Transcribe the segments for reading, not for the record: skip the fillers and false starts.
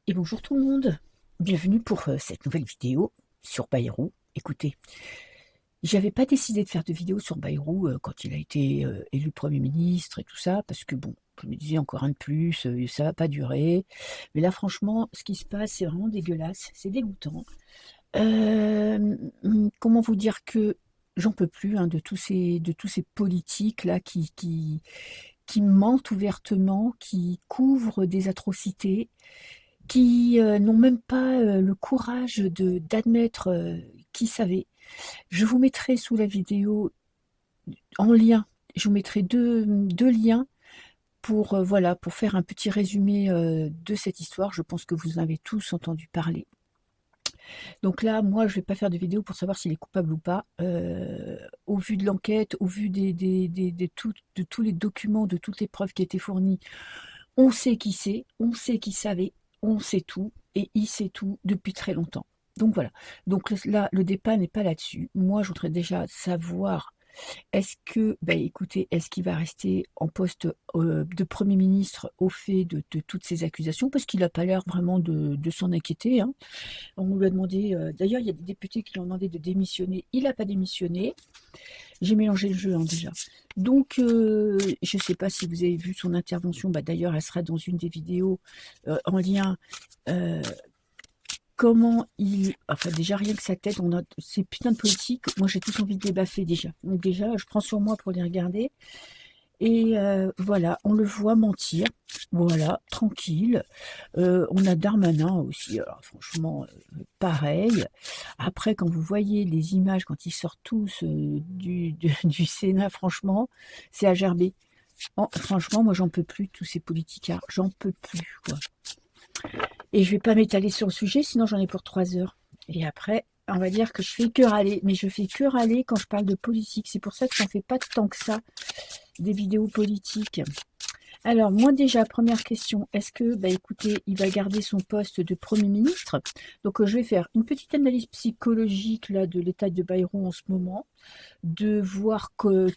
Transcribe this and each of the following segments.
Et bonjour tout le monde, bienvenue pour cette nouvelle vidéo sur Bayrou. Écoutez, j'avais pas décidé de faire de vidéo sur Bayrou quand il a été élu Premier ministre et tout ça, parce que bon, je me disais encore un de plus, ça va pas durer. Mais là franchement, ce qui se passe, c'est vraiment dégueulasse, c'est dégoûtant. Comment vous dire que j'en peux plus hein, de tous ces politiques là qui mentent ouvertement, qui couvrent des atrocités qui n'ont même pas le courage d'admettre qu'ils savaient. Je vous mettrai sous la vidéo en lien, je vous mettrai deux liens pour, voilà, pour faire un petit résumé de cette histoire. Je pense que vous en avez tous entendu parler. Donc là, moi, je ne vais pas faire de vidéo pour savoir s'il est coupable ou pas. Au vu de l'enquête, au vu de tous les documents, de toutes les preuves qui étaient fournies, on sait qui c'est, on sait qui savait, on sait tout, et il sait tout depuis très longtemps. Donc voilà. Donc là, le débat n'est pas là-dessus. Moi, je voudrais déjà savoir, est-ce que, écoutez, est-ce qu'il va rester en poste de Premier ministre au fait de toutes ces accusations? Parce qu'il n'a pas l'air vraiment de s'en inquiéter. Hein. On lui a demandé, d'ailleurs, il y a des députés qui lui ont demandé de démissionner. Il n'a pas démissionné. J'ai mélangé le jeu hein, déjà. Donc, je ne sais pas si vous avez vu son intervention. D'ailleurs, elle sera dans une des vidéos en lien. Comment il... Enfin, déjà, rien que sa tête, on a ces putains de politiques. Moi, j'ai tous envie de les baffer déjà. Donc déjà, je prends sur moi pour les regarder. Et voilà, on le voit mentir. Voilà, tranquille. On a Darmanin aussi. Alors, franchement, pareil. Après, quand vous voyez les images, quand ils sortent tous du Sénat, franchement, c'est à gerber. Franchement, moi, j'en peux plus, tous ces politicards. J'en peux plus, quoi. Et je vais pas m'étaler sur le sujet, sinon j'en ai pour 3 heures. Et après, on va dire que je fais que râler. Mais je fais que râler quand je parle de politique. C'est pour ça que j'en fais pas tant que ça, des vidéos politiques. Alors, moi déjà, première question, est-ce que, écoutez, il va garder son poste de Premier ministre? Donc, je vais faire une petite analyse psychologique là, de l'état de Bayrou en ce moment, de voir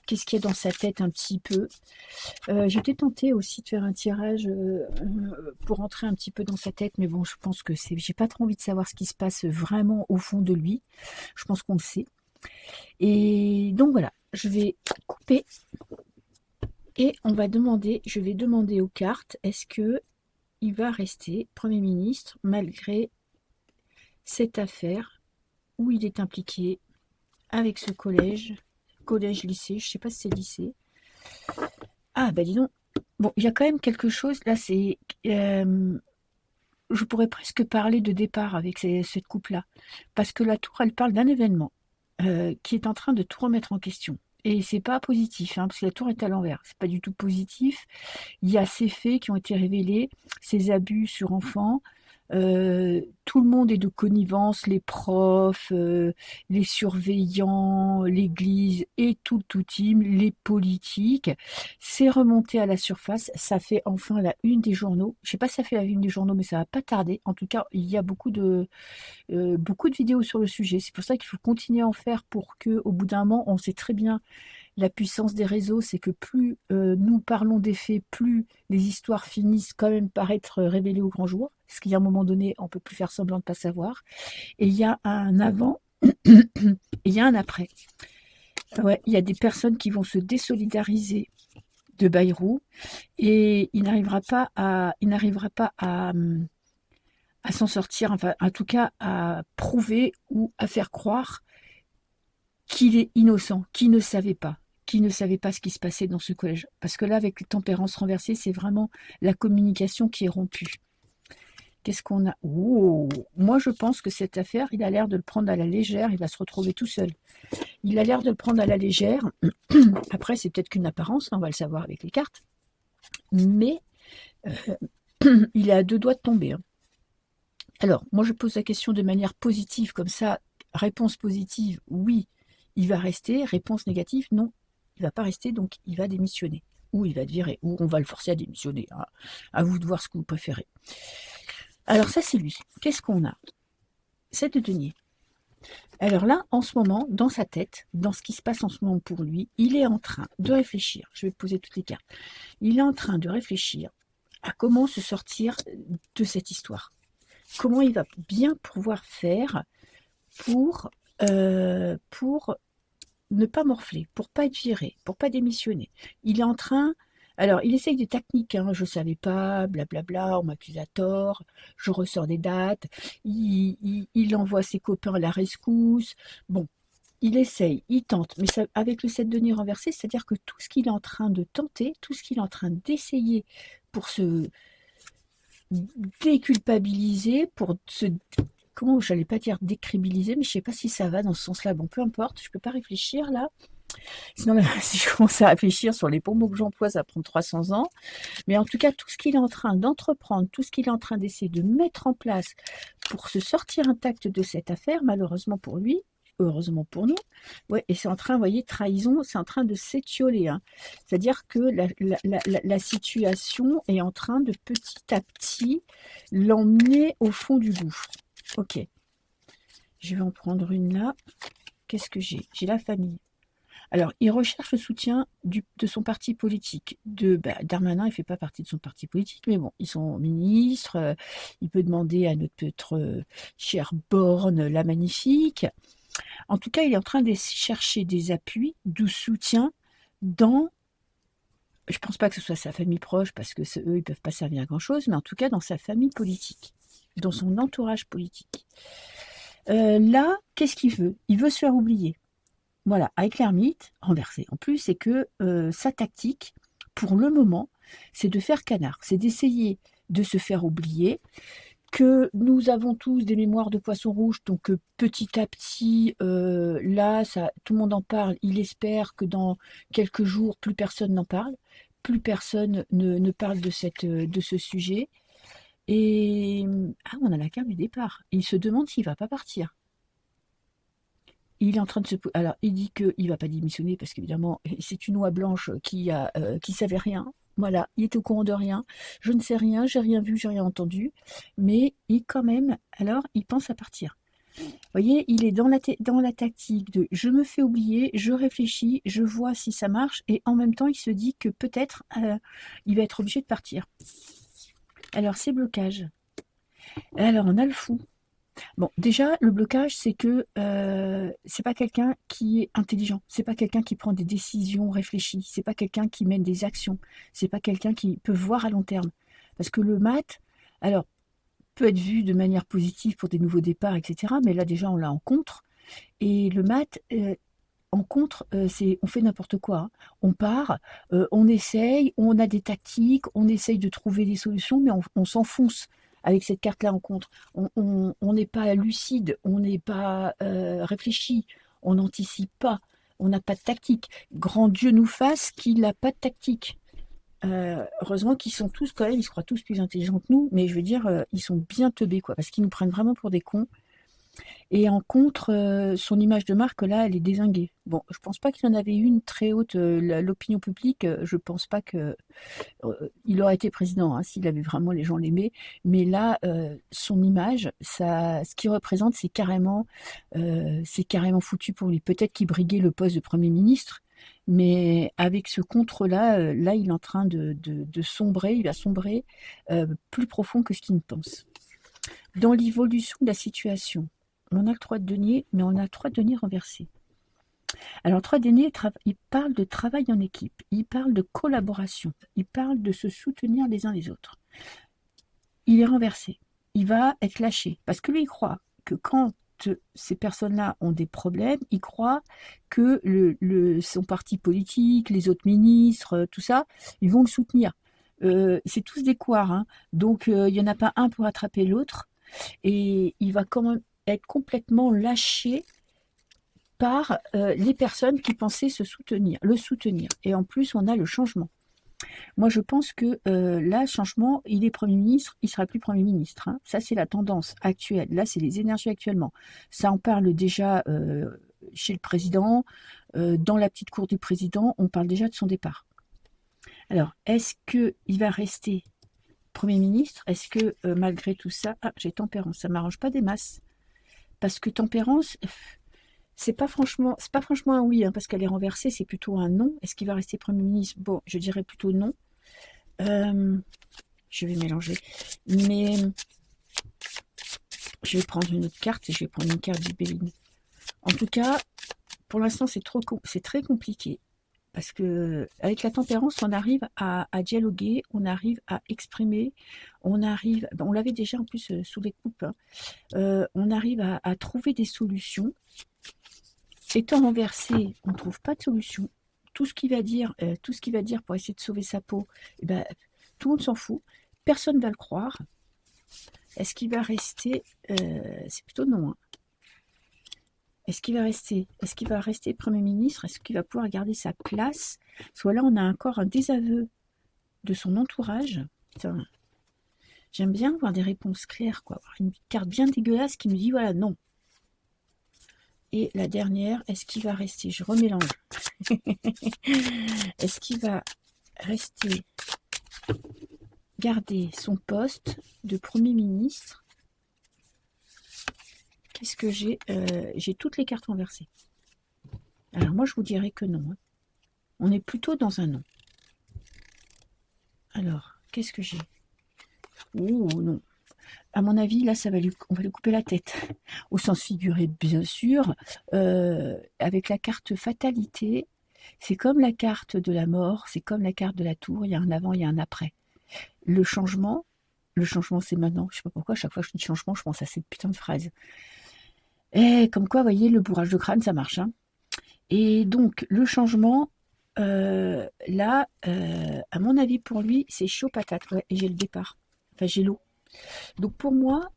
qu'est-ce qu'il y a dans sa tête un petit peu. J'étais tentée aussi de faire un tirage pour entrer un petit peu dans sa tête, mais bon, je pense que j'ai pas trop envie de savoir ce qui se passe vraiment au fond de lui. Je pense qu'on le sait. Et donc voilà, je vais couper. Et je vais demander aux cartes, est-ce que il va rester Premier ministre malgré cette affaire où il est impliqué avec ce collège-lycée, je ne sais pas si c'est lycée. Ah, dis donc, bon, il y a quand même quelque chose, là, c'est... je pourrais presque parler de départ avec cette coupe-là, parce que la tour, elle parle d'un événement qui est en train de tout remettre en question. Et c'est pas positif, hein, parce que la tour est à l'envers. C'est pas du tout positif. Il y a ces faits qui ont été révélés, ces abus sur enfants. Tout le monde est de connivence, les profs, les surveillants, l'église et tout team, les politiques. C'est remonté à la surface. Ça fait enfin la une des journaux. Je sais pas si ça fait la une des journaux, mais ça va pas tarder. En tout cas, il y a beaucoup de vidéos sur le sujet. C'est pour ça qu'il faut continuer à en faire pour que, au bout d'un moment, on sait très bien la puissance des réseaux, c'est que plus nous parlons des faits, plus les histoires finissent quand même par être révélées au grand jour. Parce qu'il y a un moment donné, on ne peut plus faire semblant de ne pas savoir. Et il y a un avant et il y a un après. Ouais, il y a des personnes qui vont se désolidariser de Bayrou et il n'arrivera pas à s'en sortir, enfin, en tout cas, à prouver ou à faire croire qu'il est innocent, qu'il ne savait pas ce qui se passait dans ce collège. Parce que là, avec les tempérances renversées, c'est vraiment la communication qui est rompue. Qu'est-ce qu'on a? Oh, moi, je pense que cette affaire, il a l'air de le prendre à la légère, il va se retrouver tout seul. Il a l'air de le prendre à la légère. Après, c'est peut-être qu'une apparence, on va le savoir avec les cartes. Mais il est à 2 doigts de tomber. Hein. Alors, moi, je pose la question de manière positive, comme ça, réponse positive, oui, il va rester, réponse négative, non, il ne va pas rester, donc il va démissionner. Ou il va être viré, ou on va le forcer à démissionner. Hein. À vous de voir ce que vous préférez. Alors ça, c'est lui. Qu'est-ce qu'on a? 7 de denier. Alors là, en ce moment, dans sa tête, dans ce qui se passe en ce moment pour lui, il est en train de réfléchir. Je vais poser toutes les cartes. Il est en train de réfléchir à comment se sortir de cette histoire. comment il va bien pouvoir faire pour ne pas morfler, pour pas être viré, pour pas démissionner. Il est en train, alors il essaye des techniques, hein, je savais pas, blablabla, on m'accuse à tort, je ressors des dates, il envoie ses copains à la rescousse, bon, il essaye, il tente, mais ça, avec le 7 de denier renversé, c'est-à-dire que tout ce qu'il est en train de tenter, tout ce qu'il est en train d'essayer pour se déculpabiliser, pour se comment j'allais pas dire décribiliser, mais je sais pas si ça va dans ce sens-là. Bon, peu importe, je peux pas réfléchir là. Sinon, là, si je commence à réfléchir sur les bons mots que j'emploie, ça va prendre 300 ans. Mais en tout cas, tout ce qu'il est en train d'entreprendre, tout ce qu'il est en train d'essayer de mettre en place pour se sortir intact de cette affaire, malheureusement pour lui, heureusement pour nous, ouais, et c'est en train, vous voyez, trahison, c'est en train de s'étioler. Hein. C'est-à-dire que la situation est en train de petit à petit l'emmener au fond du gouffre. Ok, je vais en prendre une là. Qu'est-ce que j'ai? J'ai la famille. Alors, il recherche le soutien de son parti politique. Darmanin, il ne fait pas partie de son parti politique, mais bon, ils sont ministres. Il peut demander à notre chère Borne, la magnifique. En tout cas, il est en train de chercher des appuis, du soutien dans... Je ne pense pas que ce soit sa famille proche, parce que eux, ils ne peuvent pas servir à grand-chose, mais en tout cas dans sa famille politique, dans son entourage politique. Là, qu'est-ce qu'il veut? Il veut se faire oublier. Voilà, avec l'ermite renversé. En plus, c'est que sa tactique, pour le moment, c'est de faire canard. C'est d'essayer de se faire oublier, que nous avons tous des mémoires de poisson rouge, donc petit à petit, là, tout le monde en parle. Il espère que dans quelques jours, plus personne n'en parle, plus personne ne parle de ce sujet. Et on a la carte du départ. Il se demande s'il va pas partir. Il est en train de se... Alors, il dit qu'il ne va pas démissionner parce qu'évidemment, c'est une oie blanche qui savait rien. Voilà, il est au courant de rien. Je ne sais rien, j'ai rien vu, j'ai rien entendu. Mais quand même, alors, il pense à partir. Vous voyez, il est dans la tactique de je me fais oublier, je réfléchis, je vois si ça marche. Et en même temps, il se dit que peut-être il va être obligé de partir. Alors, ces blocages. Alors, on a le fou. Bon, déjà, le blocage, c'est que c'est pas quelqu'un qui est intelligent, c'est pas quelqu'un qui prend des décisions réfléchies, c'est pas quelqu'un qui mène des actions, c'est pas quelqu'un qui peut voir à long terme. Parce que le mat, alors, peut être vu de manière positive pour des nouveaux départs, etc. Mais là, déjà, on l'a en contre. Et le mat, en contre, c'est on fait n'importe quoi. Hein. On part, on essaye, on a des tactiques, on essaye de trouver des solutions, mais on s'enfonce avec cette carte-là en contre. On n'est pas lucide, on n'est pas réfléchi, on n'anticipe pas, on n'a pas de tactique. Grand Dieu nous fasse qu'il n'a pas de tactique. Heureusement qu'ils sont tous quand même, ils se croient tous plus intelligents que nous, mais je veux dire, ils sont bien teubés, quoi, parce qu'ils nous prennent vraiment pour des cons. Et en contre, son image de marque, là, elle est dézinguée. Bon, je pense pas qu'il en avait une très haute, l'opinion publique, je pense pas que il aurait été président, hein, s'il avait vraiment les gens l'aimaient. Mais là, son image, ce qu'il représente, c'est carrément foutu pour lui. Peut-être qu'il briguait le poste de Premier ministre, mais avec ce contre-là, là, il est en train de sombrer, il va sombrer plus profond que ce qu'il ne pense. Dans l'évolution de la situation, on a le 3 de denier, mais on a le 3 de denier renversé. Alors, le 3 de denier, il parle de travail en équipe, il parle de collaboration, il parle de se soutenir les uns les autres. Il est renversé, il va être lâché, parce que lui, il croit que quand ces personnes-là ont des problèmes, il croit que son parti politique, les autres ministres, tout ça, ils vont le soutenir. C'est tous des couards, hein. Donc il n'y en a pas un pour attraper l'autre, et il va quand même être complètement lâché par les personnes qui pensaient le soutenir. Et en plus, on a le changement. Moi, je pense que là, changement, il est Premier ministre, il ne sera plus Premier ministre. Hein. Ça, c'est la tendance actuelle. Là, c'est les énergies actuellement. Ça en parle déjà chez le président. Dans la petite cour du président, on parle déjà de son départ. Alors, est-ce qu'il va rester Premier ministre? Est-ce que malgré tout ça... Ah, j'ai tempérance, ça ne m'arrange pas des masses. Parce que tempérance... c'est pas franchement un oui, hein, parce qu'elle est renversée, c'est plutôt un non. Est-ce qu'il va rester Premier ministre? Bon, je dirais plutôt non. Je vais mélanger. Mais Je vais prendre une autre carte et je vais prendre une carte d'Ibelline. En tout cas, pour l'instant, c'est très compliqué. Parce que avec la tempérance, on arrive à dialoguer, on arrive à exprimer, on arrive, ben, on l'avait déjà en plus sous les coupes, hein, on arrive à trouver des solutions. Étant renversé, on ne trouve pas de solution. Tout ce qu'il va dire pour essayer de sauver sa peau, eh ben, tout le monde s'en fout. Personne ne va le croire. Est-ce qu'il va rester c'est plutôt non. Hein. Est-ce qu'il va rester Premier ministre? Est-ce qu'il va pouvoir garder sa place? Soit là, on a encore un désaveu de son entourage. Putain, j'aime bien avoir des réponses claires, quoi. Avoir une carte bien dégueulasse qui me dit, voilà, non. Et la dernière, est-ce qu'il va rester? Je remélange. Est-ce qu'il va rester, garder son poste de Premier ministre? Qu'est-ce que j'ai? J'ai toutes les cartes renversées. Alors moi, je vous dirais que non. Hein. On est plutôt dans un non. Alors, qu'est-ce que j'ai? Oh non. À mon avis, là, on va lui couper la tête. Au sens figuré, bien sûr. Avec la carte fatalité, c'est comme la carte de la mort, c'est comme la carte de la tour, il y a un avant, il y a un après. Le changement, c'est maintenant. Je sais pas pourquoi, à chaque fois que je dis changement, je pense à cette putain de phrase. Et comme quoi, vous voyez, le bourrage de crâne, ça marche. Hein. Et donc, le changement, là, à mon avis, pour lui, c'est chaud patate. Ouais, et j'ai le départ. Enfin, j'ai l'eau. Donc, pour moi,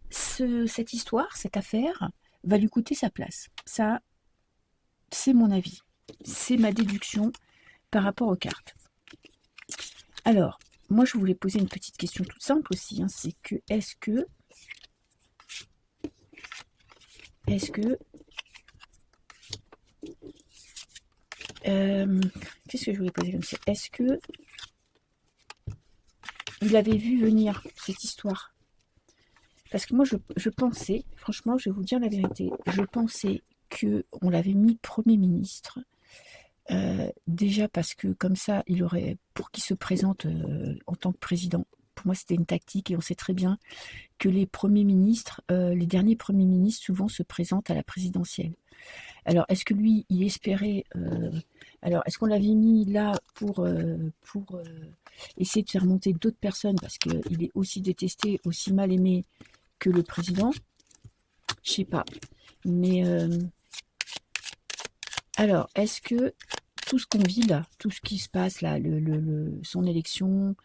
cette histoire, cette affaire, va lui coûter sa place. Ça, c'est mon avis. C'est ma déduction par rapport aux cartes. Alors, moi, je voulais poser une petite question toute simple aussi. Hein, c'est que, est-ce que qu'est-ce que je voulais poser comme ça? Est-ce que il avait vu venir cette histoire? Parce que moi, je pensais, franchement, je vais vous dire la vérité, je pensais qu'on l'avait mis Premier ministre, déjà parce que comme ça, il aurait, pour qu'il se présente en tant que président, pour moi, c'était une tactique et on sait très bien que les premiers ministres, les derniers premiers ministres, souvent se présentent à la présidentielle. Alors, est-ce que lui, il espérait... alors, est-ce qu'on l'avait mis là pour essayer de faire monter d'autres personnes parce qu'il est aussi détesté, aussi mal aimé que le président? Je sais pas. Mais alors, est-ce que tout ce qu'on vit là, tout ce qui se passe là, son élection,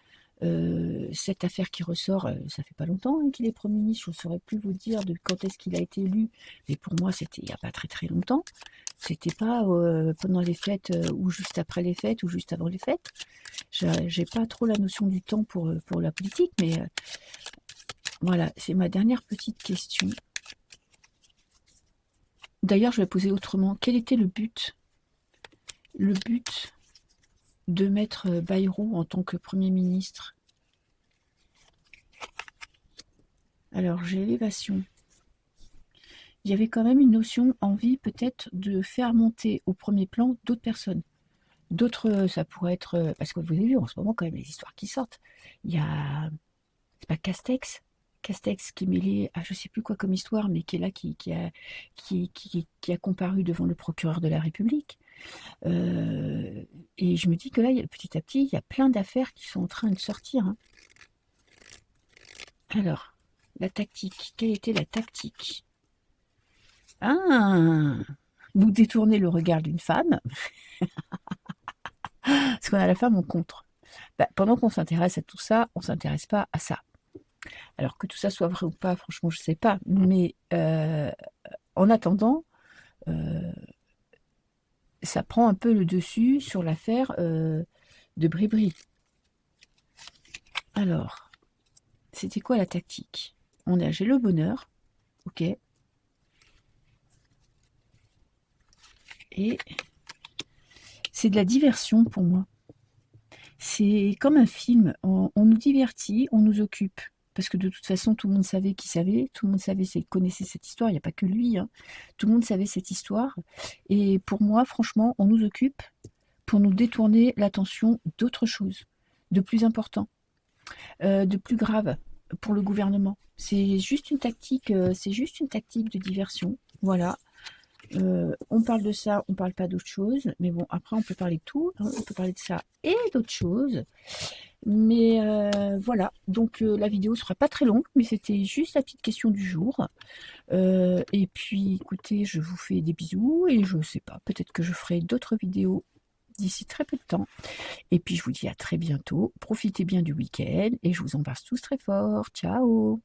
cette affaire qui ressort, ça fait pas longtemps hein, qu'il est Premier ministre, je ne saurais plus vous dire de quand est-ce qu'il a été élu, mais pour moi c'était il n'y a pas très très longtemps, c'était pas pendant les fêtes ou juste après les fêtes ou juste avant les fêtes, j'ai pas trop la notion du temps pour la politique, mais voilà, c'est ma dernière petite question. D'ailleurs, je vais poser autrement, quel était le but de mettre Bayrou en tant que Premier ministre? Alors, j'ai élévation. Il y avait quand même une notion, envie peut-être de faire monter au premier plan d'autres personnes. D'autres, ça pourrait être... Parce que vous avez vu en ce moment quand même les histoires qui sortent. Il y a... C'est pas Castex qui est mêlé à je sais plus quoi comme histoire, mais qui est là, qui a comparu devant le procureur de la République. Et je me dis que là, petit à petit, il y a plein d'affaires qui sont en train de sortir. Hein. Alors, la tactique. Quelle était la tactique? Ah, nous détourner le regard d'une femme. Parce qu'on a la femme en contre. Bah, pendant qu'on s'intéresse à tout ça, on ne s'intéresse pas à ça. Alors que tout ça soit vrai ou pas, franchement, je ne sais pas. Mais en attendant, ça prend un peu le dessus sur l'affaire de Bribri. Alors, c'était quoi la tactique? J'ai le bonheur, ok. Et c'est de la diversion pour moi. C'est comme un film, on nous divertit, on nous occupe. Parce que de toute façon, tout le monde savait qui savait, tout le monde connaissait cette histoire, il n'y a pas que lui. Hein. Tout le monde savait cette histoire. Et pour moi, franchement, on nous occupe pour nous détourner l'attention d'autre chose, de plus important, de plus grave. pour le gouvernement. C'est juste une tactique, de diversion. Voilà. On parle de ça, on parle pas d'autre chose. Mais bon, après, on peut parler de tout, hein. On peut parler de ça et d'autres choses. Mais voilà. Donc, la vidéo sera pas très longue, mais c'était juste la petite question du jour. Et puis, écoutez, je vous fais des bisous et je sais pas, peut-être que je ferai d'autres vidéos d'ici très peu de temps. Et puis, je vous dis à très bientôt. Profitez bien du week-end et je vous embrasse tous très fort. Ciao!